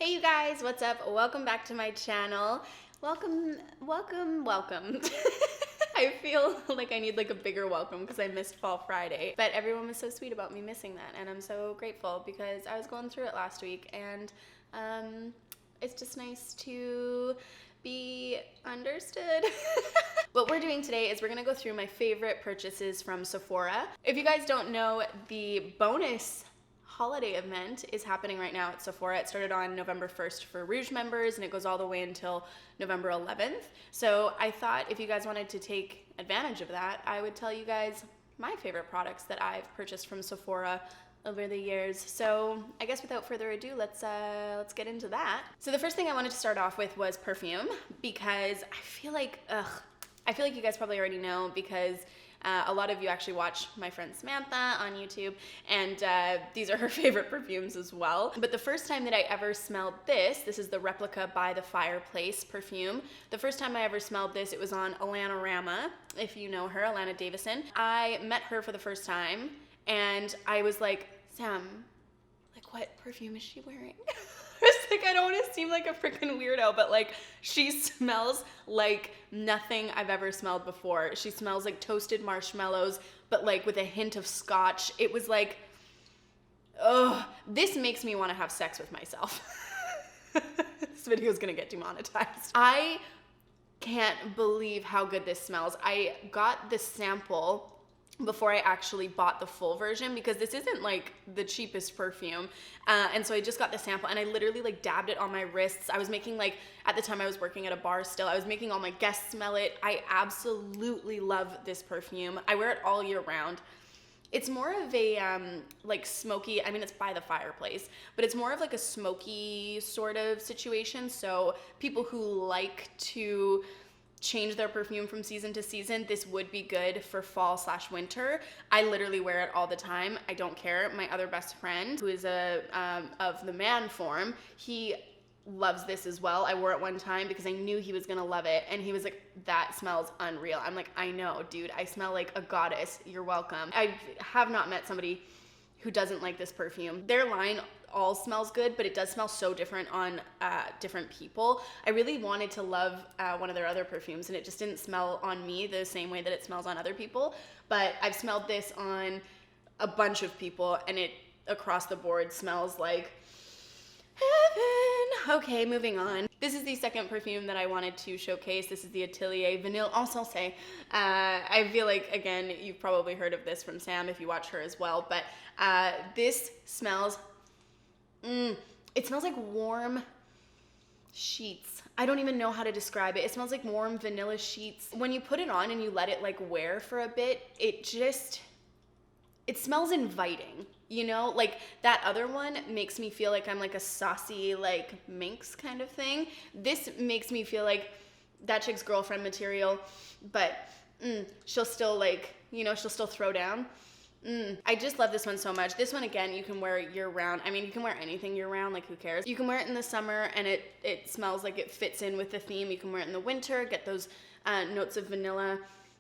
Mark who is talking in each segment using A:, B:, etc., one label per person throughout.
A: Hey you guys, what's up? Welcome back to my channel. Welcome. I feel like I need like a bigger welcome because I missed Fall Friday, but everyone was so sweet about me missing that, and I'm so grateful because I was going through it last week, and it's just nice to be understood. What we're doing today is we're gonna go through my favorite purchases from Sephora. If you guys don't know, the bonus holiday event is happening right now at Sephora. It started on November 1st for Rouge members, and it goes all the way until November 11th. So I thought if you guys wanted to take advantage of that, I would tell you guys my favorite products that I've purchased from Sephora over the years. So I guess without further ado, let's get into that. So the first thing I wanted to start off with was perfume, because I feel like you guys probably already know, because a lot of you actually watch my friend Samantha on YouTube, and these are her favorite perfumes as well. But the first time that I ever smelled this is the Replica by the Fireplace perfume. The first time I ever smelled this, it was on Alana Rama, if you know her, Alana Davison. I met her for the first time, and I was like, Sam, like, what perfume is she wearing? Like, I don't want to seem like a freaking weirdo, but like, she smells like nothing I've ever smelled before. She smells like toasted marshmallows, but like with a hint of scotch. It was like, oh, this makes me want to have sex with myself. This video is gonna get demonetized. I can't believe how good this smells. I got the sample before I actually bought the full version, because this isn't like the cheapest perfume, and so I just got the sample, and I literally like dabbed it on my wrists. I was making, like, at the time I was working at a bar still, I was making all my guests smell it. I absolutely love this perfume. I wear it all year round. It's more of a like smoky, I mean, it's by the fireplace, but it's more of like a smoky sort of situation. So people who like to change their perfume from season to season, this would be good for fall/winter. I literally wear it all the time. I don't care. My other best friend, who is of the man form, he loves this as well. I wore it one time because I knew he was gonna love it, and he was like, that smells unreal. I'm like, I know, dude, I smell like a goddess. You're welcome. I have not met somebody who doesn't like this perfume. Their line all smells good, but it does smell so different on different people. I really wanted to love one of their other perfumes, and it just didn't smell on me the same way that it smells on other people. But I've smelled this on a bunch of people, and it across the board smells like heaven. Okay, moving on. This is the second perfume that I wanted to showcase. This is the Atelier Vanille Encensé. I feel like, again, you've probably heard of this from Sam if you watch her as well, but this smells, it smells like warm sheets. I don't even know how to describe it. It smells like warm vanilla sheets. When you put it on and you let it like wear for a bit, it smells inviting. You know, like that other one makes me feel like I'm like a saucy, like minx kind of thing. This makes me feel like that chick's girlfriend material, but she'll still, like, you know, she'll still throw down. I just love this one so much. This one, again, you can wear year round. I mean, you can wear anything year round, like, who cares? You can wear it in the summer and it smells like it fits in with the theme. You can wear it in the winter, get those notes of vanilla.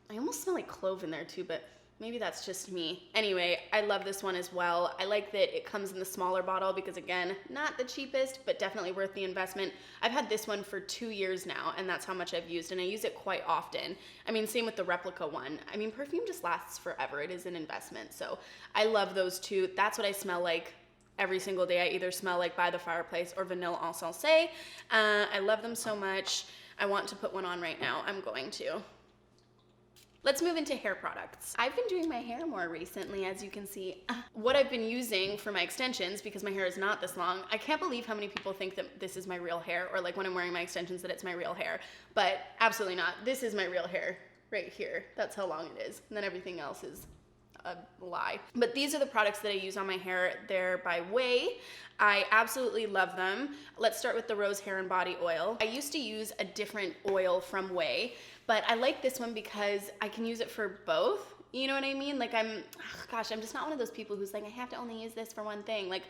A: I almost smell like clove in there too, but maybe that's just me. Anyway, I love this one as well. I like that it comes in the smaller bottle because, again, not the cheapest, but definitely worth the investment. I've had this one for 2 years now, and that's how much I've used, and I use it quite often. I mean, same with the Replica one. I mean, perfume just lasts forever. It is an investment, so I love those two. That's what I smell like every single day. I either smell like By the Fireplace or Vanille Encensé. I love them so much. I want to put one on right now. I'm going to. Let's move into hair products. I've been doing my hair more recently, as you can see. What I've been using for my extensions, because my hair is not this long, I can't believe how many people think that this is my real hair, or like when I'm wearing my extensions that it's my real hair, but absolutely not. This is my real hair right here. That's how long it is. And then everything else is a lie. But these are the products that I use on my hair. They're by Way. I absolutely love them. Let's start with the Rose Hair and Body Oil. I used to use a different oil from Way, but I like this one because I can use it for both. You know what I mean? Like, I'm just not one of those people who's like, I have to only use this for one thing. Like,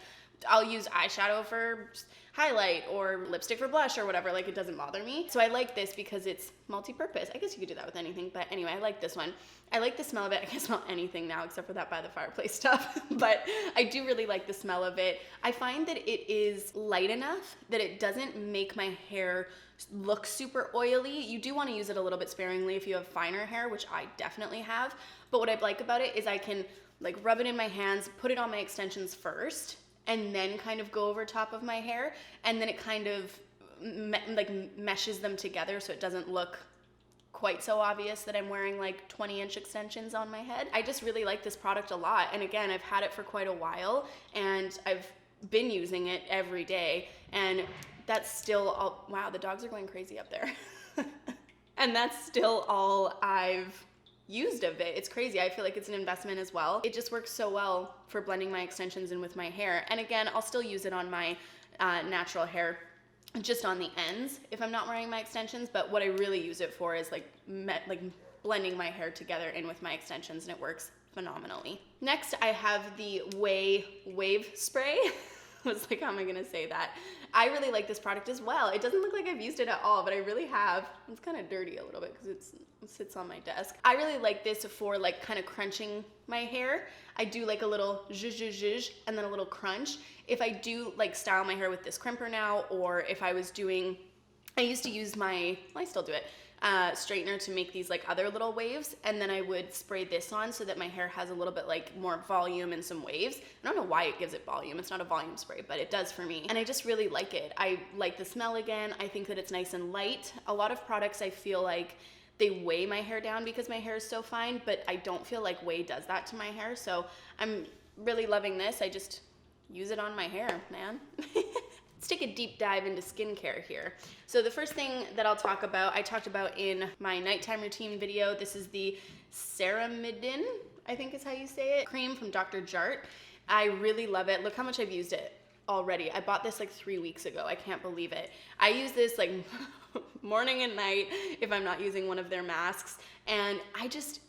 A: I'll use eyeshadow for highlight or lipstick for blush or whatever, like it doesn't bother me. So I like this because it's multi-purpose. I guess you could do that with anything, but anyway, I like this one. I like the smell of it. I can't smell anything now except for that by the fireplace stuff, but I do really like the smell of it. I find that it is light enough that it doesn't make my hair look super oily. You do want to use it a little bit sparingly if you have finer hair, which I definitely have. But what I like about it is I can like rub it in my hands, put it on my extensions first, and then kind of go over top of my hair, and then it kind of meshes them together so it doesn't look quite so obvious that I'm wearing like 20-inch extensions on my head. I just really like this product a lot, and again, I've had it for quite a while, and I've been using it every day, and that's still all, wow, the dogs are going crazy up there. And that's still all I've used of it. It's crazy. I feel like it's an investment as well. It just works so well for blending my extensions in with my hair. And again, I'll still use it on my natural hair, just on the ends if I'm not wearing my extensions. But what I really use it for is like blending my hair together in with my extensions, and it works phenomenally. Next, I have the Wave Spray. I was like, how am I gonna say that? I really like this product as well. It doesn't look like I've used it at all, but I really have. It's kind of dirty a little bit because it sits on my desk. I really like this for like kind of crunching my hair. I do like a little zhuzh and then a little crunch. If I do like style my hair with this crimper now, or if I was doing, I used to use my, well, I still do it, straightener to make these like other little waves, and then I would spray this on so that my hair has a little bit like more volume and some waves. I don't know why it gives it volume. It's not a volume spray, but it does for me, and I just really like it. I like the smell again. I think that it's nice and light. A lot of products I feel like they weigh my hair down because my hair is so fine, but I don't feel like Way does that to my hair, so I'm really loving this. I just use it on my hair, man. Let's take a deep dive into skincare here. So the first thing that I'll talk about, I talked about in my nighttime routine video. This is the Ceramidin, I think is how you say it, cream from Dr. Jart. I really love it. Look how much I've used it already. I bought this like 3 weeks ago. I can't believe it. I use this like morning and night if I'm not using one of their masks, and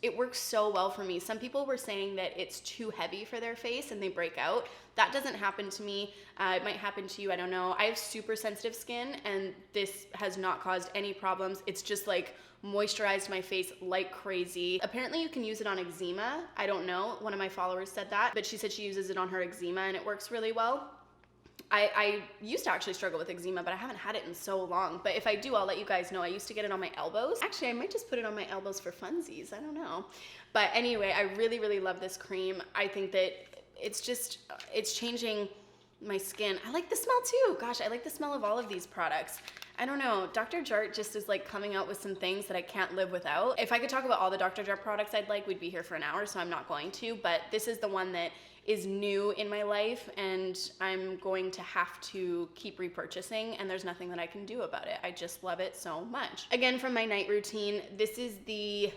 A: it works so well for me. Some people were saying that it's too heavy for their face and they break out. That doesn't happen to me. It might happen to you, I don't know. I have super sensitive skin, and this has not caused any problems. It's just like moisturized my face like crazy. Apparently you can use it on eczema. I don't know. One of my followers said that, but she said she uses it on her eczema and it works really well. I used to actually struggle with eczema, but I haven't had it in so long. But if I do, I'll let you guys know. I used to get it on my elbows. Actually, I might just put it on my elbows for funsies. I don't know. But anyway, I really, really love this cream. I think that it's changing my skin. I like the smell too. Gosh, I like the smell of all of these products. I don't know. Dr. Jart just is like coming out with some things that I can't live without. If I could talk about all the Dr. Jart products I'd like, we'd be here for an hour, so I'm not going to. But this is the one that is new in my life, and I'm going to have to keep repurchasing, and there's nothing that I can do about it. I just love it so much. Again, from my night routine, this is the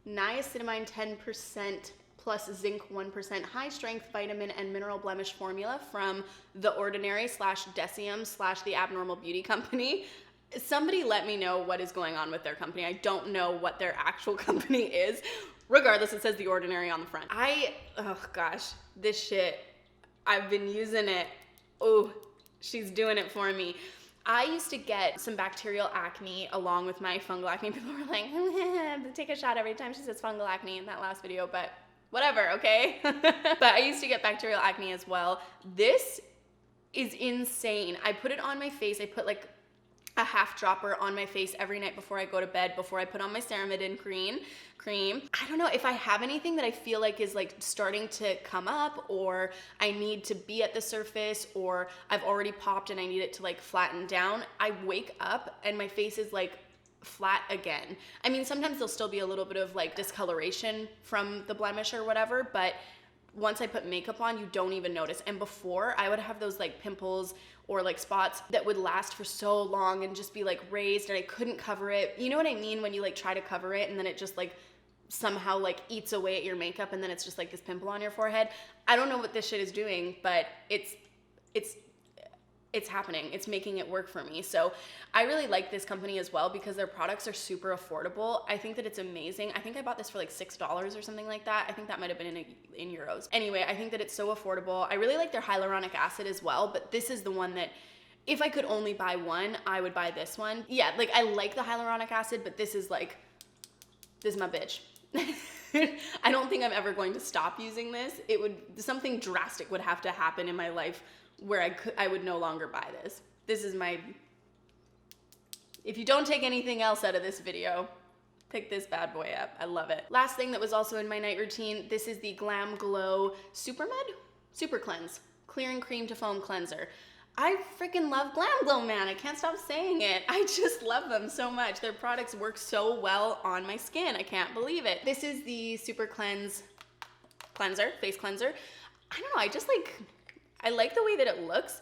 A: niacinamide 10% plus zinc 1% high strength vitamin and mineral blemish formula from The Ordinary / Decium / The Abnormal Beauty Company. Somebody let me know what is going on with their company. I don't know what their actual company is. Regardless, it says The Ordinary on the front. Oh gosh, this shit, I've been using it. Oh, she's doing it for me. I used to get some bacterial acne along with my fungal acne. People were like, take a shot every time she says fungal acne in that last video, but whatever, okay? But I used to get bacterial acne as well. This is insane. I put it on my face. I put like a half dropper on my face every night before I go to bed, before I put on my Ceramidin cream. I don't know if I have anything that I feel like is like starting to come up, or I need to be at the surface, or I've already popped and I need it to like flatten down. I wake up and my face is like flat again. I mean, sometimes there'll still be a little bit of like discoloration from the blemish or whatever, but once I put makeup on, you don't even notice. And before, I would have those like pimples or like spots that would last for so long and just be like raised, and I couldn't cover it. You know what I mean? When you like try to cover it and then it just like somehow like eats away at your makeup, and then it's just like this pimple on your forehead. I don't know what this shit is doing, but it's it's happening. It's making it work for me. So I really like this company as well because their products are super affordable. I think that it's amazing. I think I bought this for like $6 or something like that. I think that might have been in euros. Anyway, I think that it's so affordable. I really like their hyaluronic acid as well, but this is the one that if I could only buy one, I would buy this one. Yeah, like I like the hyaluronic acid, but this is my bitch. I don't think I'm ever going to stop using this. Something drastic would have to happen in my life where I would no longer buy this. This is if you don't take anything else out of this video, pick this bad boy up. I love it. Last thing that was also in my night routine, this is the Glam Glow Super Cleanse, Clearing Cream to Foam Cleanser. I freaking love Glam Glow, man. I can't stop saying it. I just love them so much. Their products work so well on my skin. I can't believe it. This is the Super Cleanser, face cleanser. I don't know, I like the way that it looks.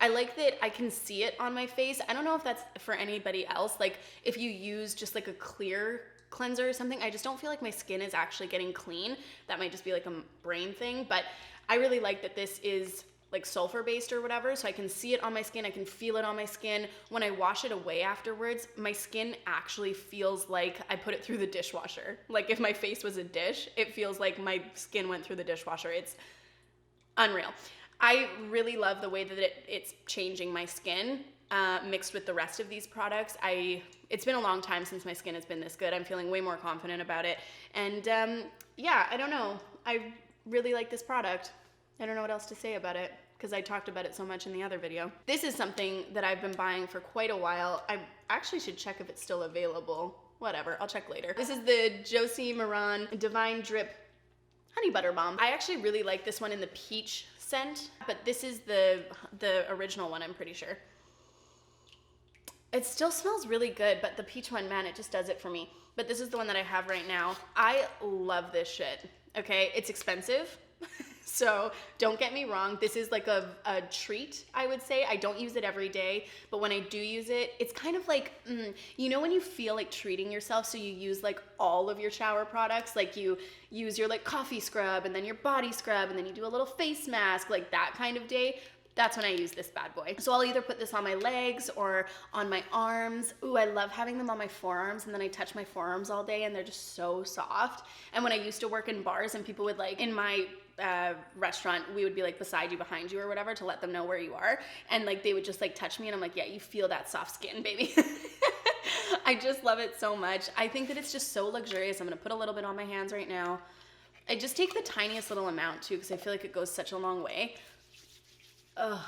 A: I like that I can see it on my face. I don't know if that's for anybody else. Like if you use just like a clear cleanser or something, I just don't feel like my skin is actually getting clean. That might just be like a brain thing, but I really like that this is like sulfur based or whatever, so I can see it on my skin, I can feel it on my skin. When I wash it away afterwards, my skin actually feels like I put it through the dishwasher. Like if my face was a dish, it feels like my skin went through the dishwasher. It's unreal. I really love the way that it's changing my skin mixed with the rest of these products. It's been a long time since my skin has been this good. I'm feeling way more confident about it. And yeah, I don't know. I really like this product. I don't know what else to say about it because I talked about it so much in the other video. This is something that I've been buying for quite a while. I actually should check if it's still available. Whatever, I'll check later. This is the Josie Maran Divine Drip Honey Butter Balm. I actually really like this one in the peach scent, but this is the original one, I'm pretty sure. It still smells really good, but the peach one, man, it just does it for me. But this is the one that I have right now. I love this shit, okay? It's expensive. So don't get me wrong, this is like a treat, I would say. I don't use it every day, but when I do use it, it's kind of like, you know when you feel like treating yourself, so you use like all of your shower products, like you use your like coffee scrub and then your body scrub and then you do a little face mask, like that kind of day. That's when I use this bad boy. So I'll either put this on my legs or on my arms. Ooh, I love having them on my forearms, and then I touch my forearms all day and they're just so soft. And when I used to work in bars and people would like, in my restaurant, we would be like beside you, behind you or whatever to let them know where you are. And like they would just like touch me and I'm like, yeah, you feel that soft skin, baby. I just love it so much. I think that it's just so luxurious. I'm gonna put a little bit on my hands right now. I just take the tiniest little amount too because I feel like it goes such a long way. Ugh.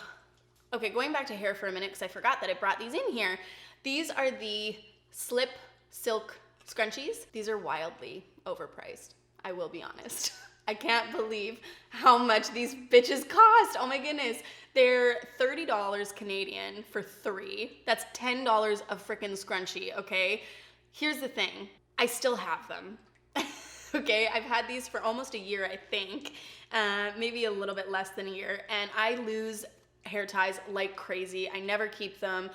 A: Okay, going back to hair for a minute because I forgot that I brought these in here. These are the Slip Silk Scrunchies. These are wildly overpriced, I will be honest. I can't believe how much these bitches cost. Oh my goodness. They're $30 Canadian for 3. That's $10 a frickin' scrunchie, okay? Here's the thing. I still have them. Okay, I've had these for almost a year, I think. Maybe a little bit less than a year. And I lose hair ties like crazy. I never keep them.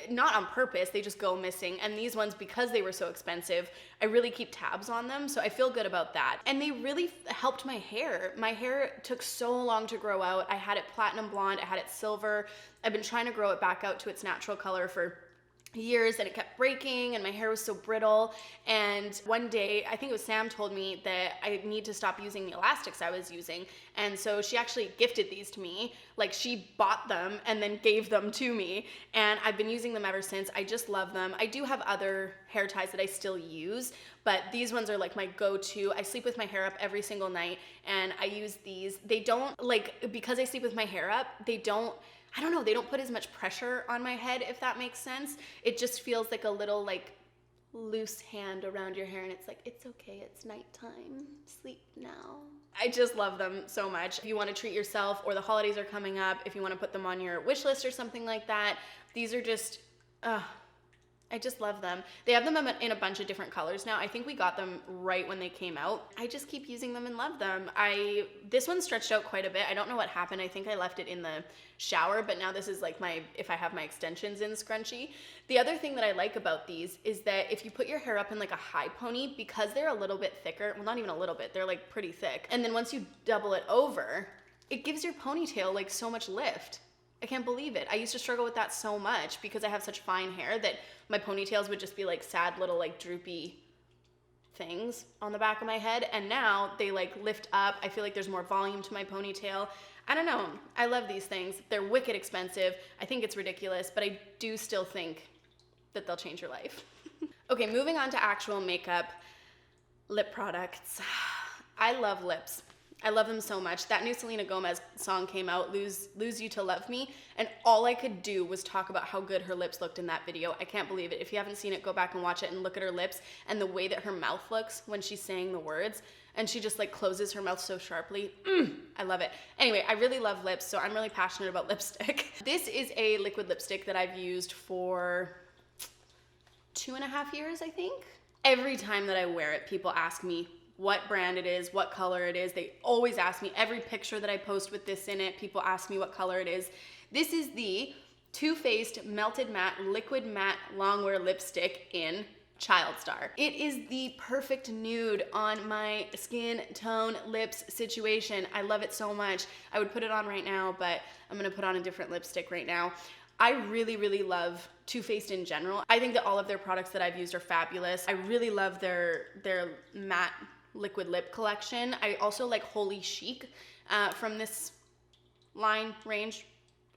A: Not on purpose, they just go missing. And these ones, because they were so expensive, I really keep tabs on them, so I feel good about that. And they really helped my hair. My hair took so long to grow out. I had it platinum blonde, I had it silver. I've been trying to grow it back out to its natural color for years, and it kept breaking and my hair was so brittle. And one day, I think it was Sam told me that I need to stop using the elastics I was using. And so she actually gifted these to me. Like she bought them and then gave them to me. And I've been using them ever since. I just love them. I do have other hair ties that I still use, but these ones are like my go-to. I sleep with my hair up every single night and I use these. They don't, like, because I sleep with my hair up, they don't, I don't know, they don't put as much pressure on my head, if that makes sense. It just feels like a little like loose hand around your hair and it's like, it's okay, it's nighttime, sleep now. I just love them so much. If you want to treat yourself or the holidays are coming up, if you want to put them on your wish list or something like that, these are just, I just love them. They have them in a bunch of different colors now. I think we got them right when they came out. I just keep using them and love them. This one stretched out quite a bit. I don't know what happened. I think I left it in the shower, but now this is like if I have my extensions in scrunchie. The other thing that I like about these is that if you put your hair up in like a high pony, because they're a little bit thicker, well, not even a little bit, they're like pretty thick. And then once you double it over, it gives your ponytail like so much lift. I can't believe it. I used to struggle with that so much because I have such fine hair that my ponytails would just be like sad little like droopy things on the back of my head, and now they like lift up. I feel like there's more volume to my ponytail. I don't know. I love these things. They're wicked expensive. I think it's ridiculous, but I do still think that they'll change your life. Okay, moving on to actual makeup, lip products. I love lips. I love them so much. That new Selena Gomez song came out, Lose You to Love Me, and all I could do was talk about how good her lips looked in that video. I can't believe it. If you haven't seen it, go back and watch it and look at her lips and the way that her mouth looks when she's saying the words, and she just like closes her mouth so sharply. I love it. Anyway, I really love lips, so I'm really passionate about lipstick. This is a liquid lipstick that I've used for 2.5 years, I think. Every time that I wear it, people ask me what brand it is, what color it is. They always ask me. Every picture that I post with this in it, people ask me what color it is. This is the Too Faced Melted Matte Liquid Matte Longwear Lipstick in Child Star. It is the perfect nude on my skin tone lips situation. I love it so much. I would put it on right now, but I'm gonna put on a different lipstick right now. I really, really love Too Faced in general. I think that all of their products that I've used are fabulous. I really love their matte liquid lip collection. I also like Holy Chic from this line range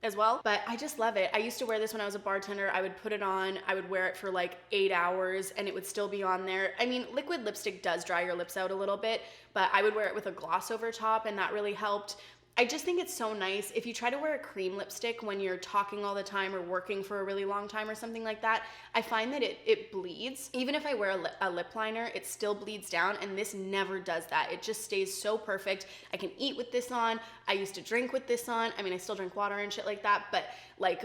A: as well, but I just love it. I used to wear this when I was a bartender. I would put it on, I would wear it for like 8 hours and it would still be on there. I mean, liquid lipstick does dry your lips out a little bit, but I would wear it with a gloss over top and that really helped. I just think it's so nice. If you try to wear a cream lipstick when you're talking all the time or working for a really long time or something like that, I find that it bleeds. Even if I wear a lip liner, it still bleeds down, and this never does that. It just stays so perfect. I can eat with this on. I used to drink with this on. I mean, I still drink water and shit like that, but like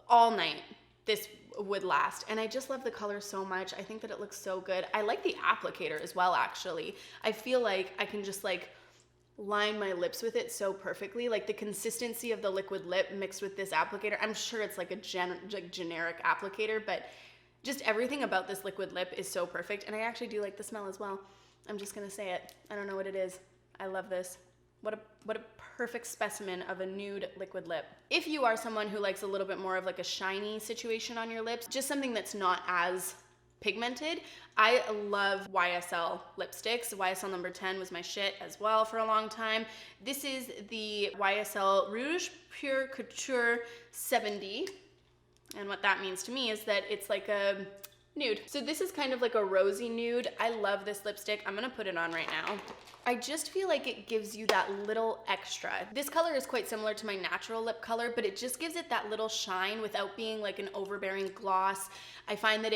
A: all night, this would last. And I just love the color so much. I think that it looks so good. I like the applicator as well, actually. I feel like I can just like line my lips with it so perfectly. Like the consistency of the liquid lip mixed with this applicator, I'm sure it's like a generic applicator, but just everything about this liquid lip is so perfect. And I actually do like the smell as well. I'm just gonna say it. I don't know what it is. I love this. What a perfect specimen of a nude liquid lip. If you are someone who likes a little bit more of like a shiny situation on your lips, just something that's not as pigmented, I love YSL lipsticks. YSL number 10 was my shit as well for a long time. This is the YSL Rouge Pure Couture 70. And what that means to me is that it's like a nude. So this is kind of like a rosy nude. I love this lipstick. I'm gonna put it on right now. I just feel like it gives you that little extra. This color is quite similar to my natural lip color, but it just gives it that little shine without being like an overbearing gloss. I find that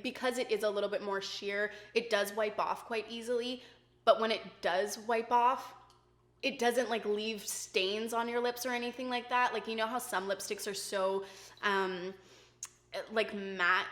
A: because it is a little bit more sheer, it does wipe off quite easily, but when it does wipe off, it doesn't like leave stains on your lips or anything like that. Like, you know how some lipsticks are so like matte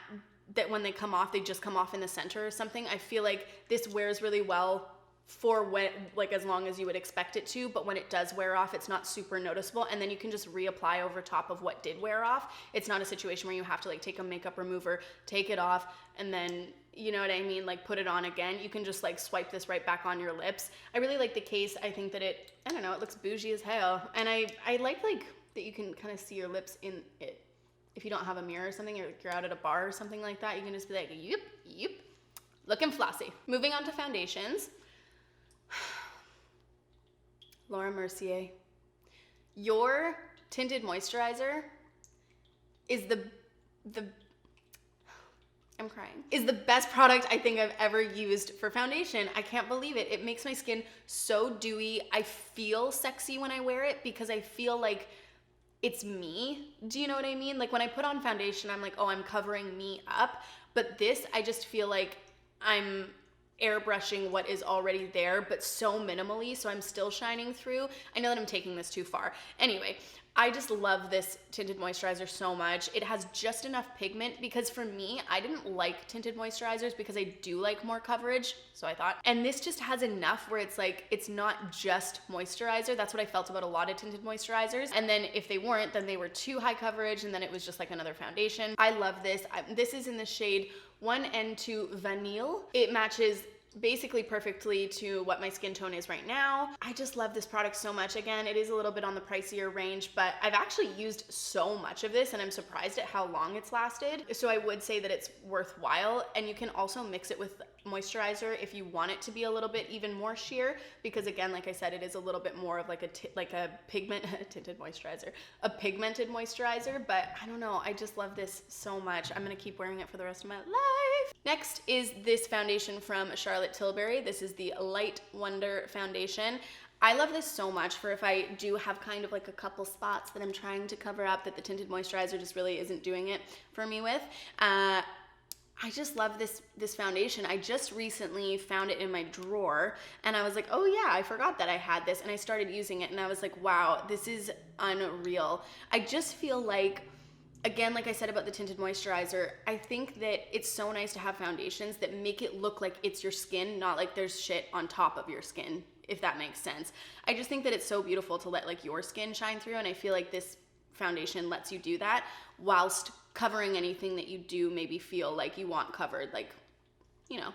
A: that when they come off, they just come off in the center or something. I feel like this wears really well for when, like as long as you would expect it to, but when it does wear off, it's not super noticeable, and then you can just reapply over top of what did wear off. It's not a situation where you have to like take a makeup remover, take it off, and then, you know what I mean, like put it on again. You can just like swipe this right back on your lips. I really like the case. I think that it looks bougie as hell, and I like that you can kind of see your lips in it. If you don't have a mirror or something, or you're out at a bar or something like that, you can just be like, yep, looking flossy. Moving on to foundations. Laura Mercier, your tinted moisturizer is I'm crying, is the best product I think I've ever used for foundation. I can't believe it. It makes my skin so dewy. I feel sexy when I wear it because I feel like it's me. Do you know what I mean? Like when I put on foundation, I'm like, oh, I'm covering me up. But this, I just feel like I'm airbrushing what is already there, but so minimally, so I'm still shining through. I know that I'm taking this too far. Anyway, I just love this tinted moisturizer so much. It has just enough pigment, because for me, I didn't like tinted moisturizers because I do like more coverage, so I thought. And this just has enough where it's like, it's not just moisturizer. That's what I felt about a lot of tinted moisturizers. And then if they weren't, then they were too high coverage, and then it was just like another foundation. I love this. This is in the shade 1N2 Vanille. It matches basically perfectly to what my skin tone is right now. I just love this product so much. Again, it is a little bit on the pricier range, but I've actually used so much of this and I'm surprised at how long it's lasted. So I would say that it's worthwhile, and you can also mix it with moisturizer if you want it to be a little bit even more sheer, because again, like I said, it is a little bit more of like a tinted moisturizer, a pigmented moisturizer, but I don't know, I just love this so much. I'm gonna keep wearing it for the rest of my life. Next is this foundation from Charlotte Tilbury. This is the Light Wonder foundation. I love this so much for if I do have kind of like a couple spots that I'm trying to cover up that the tinted moisturizer just really isn't doing it for me with. I just love this foundation. I just recently found it in my drawer and I was like, oh yeah, I forgot that I had this, and I started using it and I was like, wow, this is unreal. I just feel like, again, like I said about the tinted moisturizer, I think that it's so nice to have foundations that make it look like it's your skin, not like there's shit on top of your skin, if that makes sense. I just think that it's so beautiful to let like your skin shine through, and I feel like this foundation lets you do that whilst covering anything that you do maybe feel like you want covered, like, you know,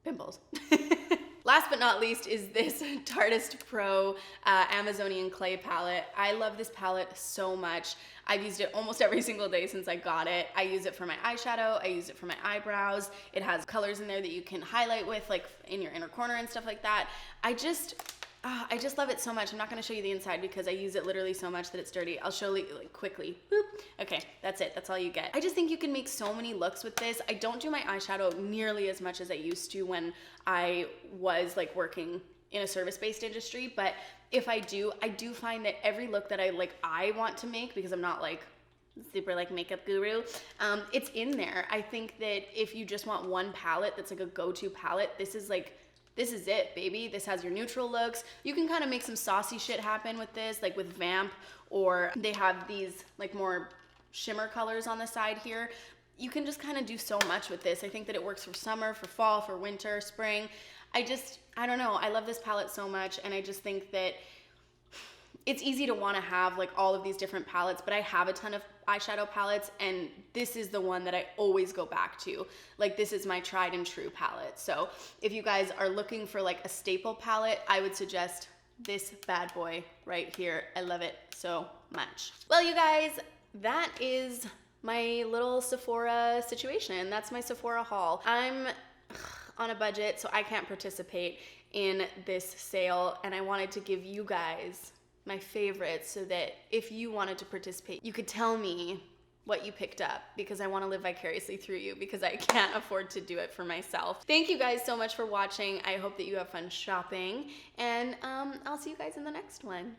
A: pimples. Last but not least is this Tartist Pro Amazonian Clay palette. I love this palette so much. I've used it almost every single day since I got it. I use it for my eyeshadow, I use it for my eyebrows. It has colors in there that you can highlight with, like in your inner corner and stuff like that. I just love it so much. I'm not gonna show you the inside because I use it literally so much that it's dirty. I'll show you like quickly. Boop. Okay, that's it, that's all you get. I just think you can make so many looks with this. I don't do my eyeshadow nearly as much as I used to when I was like working in a service-based industry, but if I do find that every look that I want to make, because I'm not like super like makeup guru, it's in there. I think that if you just want one palette that's like a go-to palette, this is it, baby. This has your neutral looks. You can kind of make some saucy shit happen with this, like with Vamp, or they have these like more shimmer colors on the side here. You can just kind of do so much with this. I think that it works for summer, for fall, for winter, spring. I don't know. I love this palette so much, and I just think that it's easy to want to have like all of these different palettes, but I have a ton of eyeshadow palettes, and this is the one that I always go back to. Like, this is my tried and true palette. So if you guys are looking for like a staple palette, I would suggest this bad boy right here. I love it so much. Well, you guys, that is my little Sephora situation. That's my Sephora haul. I'm on a budget, so I can't participate in this sale, and I wanted to give you guys my favorites so that if you wanted to participate, you could tell me what you picked up, because I want to live vicariously through you, because I can't afford to do it for myself. Thank you guys so much for watching. I hope that you have fun shopping, and I'll see you guys in the next one.